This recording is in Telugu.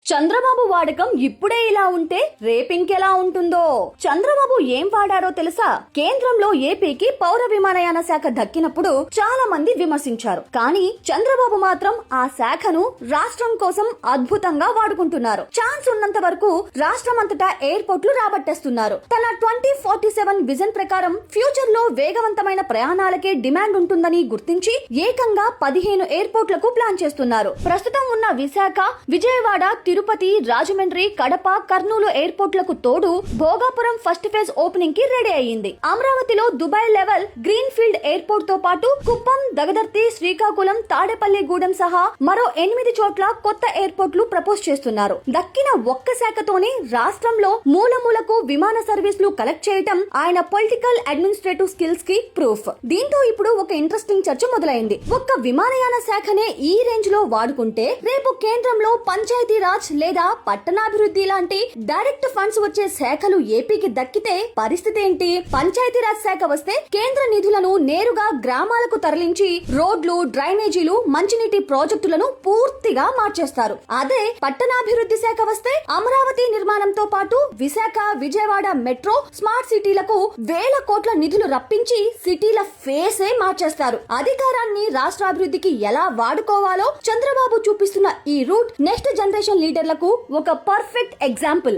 చంద్రబాబు వాడకం ఇప్పుడే ఇలా ఉంటే రేపింకెలా ఉంటుందో. చంద్రబాబు ఏం వాడారో తెలుసా? కేంద్రంలో ఏపీకి పౌర విమానయాన శాఖ దక్కినప్పుడు చాలా మంది విమర్శించారు. కానీ చంద్రబాబు మాత్రం ఆ శాఖను రాష్ట్రం కోసం అద్భుతంగా వాడుకుంటున్నారు. ఛాన్స్ ఉన్నంత వరకు రాష్ట్రం అంతటా ఎయిర్పోర్ట్లు రాబట్టేస్తున్నారు. తన 2047 విజన్ ప్రకారం ఫ్యూచర్ లో వేగవంతమైన ప్రయాణాలకే డిమాండ్ ఉంటుందని గుర్తించి ఏకంగా 15 ఎయిర్పోర్ట్లకు ప్లాన్ చేస్తున్నారు. ప్రస్తుతం ఉన్న విశాఖ, విజయవాడ, తిరుపతి, రాజమండ్రి, కడప, కర్నూలు ఎయిర్పోర్ట్లకు తోడు భోగాపురం ఫస్ట్ ఫేజ్ ఓపెనింగ్ కి రెడీ అయ్యింది. అమరావతిలో Dubai level green field airport తో పాటు కుప్పం, దగదర్తి, శ్రీకాకుళం, తాడేపల్లిగూడెం సహా మరో 8 చోట్ల కొత్త ఎయిర్పోర్ట్లు ప్రపోజ్ చేస్తున్నారు. దక్కిన ఒక్క శాఖతోనే రాష్ట్రంలో మూలమూలకు విమాన సర్వీసులు కలెక్ట్ చేయటం ఆయన పొలిటికల్ అడ్మినిస్ట్రేటివ్ స్కిల్స్ కి ప్రూఫ్. దీంతో ఇప్పుడు ఒక ఇంట్రెస్టింగ్ చర్చ మొదలైంది. ఒక్క విమానయాన శాఖనే ఈ రేంజ్ లో వాడుకుంటే రేపు కేంద్రంలో పంచాయతీరాజ్ లేదా పట్టణాభివృద్ధి లాంటి డైరెక్ట్ ఫండ్స్ వచ్చే శాఖలు ఏపీకి దక్కితే పరిస్థితి ఏంటి? పంచాయతీరాజ్ శాఖ వస్తే కేంద్ర నిధులను నేరుగా గ్రామాలకు తరలించి రోడ్లు, డ్రైనేజీలు, మంచినీటి ప్రాజెక్టులను పూర్తిగా మార్చేస్తారు. అదే పట్టణాభివృద్ధి శాఖ వస్తే అమరావతి నిర్మాణంతో పాటు విశాఖ, విజయవాడ మెట్రో, స్మార్ట్ సిటీలకు వేల కోట్ల నిధులు రప్పించి సిటీల ఫేసే మార్చేస్తారు. అధికారాన్ని రాష్ట్రాభివృద్ధికి ఎలా వాడుకోవాలో చంద్రబాబు చూపిస్తున్న ఈ రూట్ నెక్స్ట్ జనరేషన్ లీడర్లకు ఒక పర్ఫెక్ట్ ఎగ్జాంపుల్.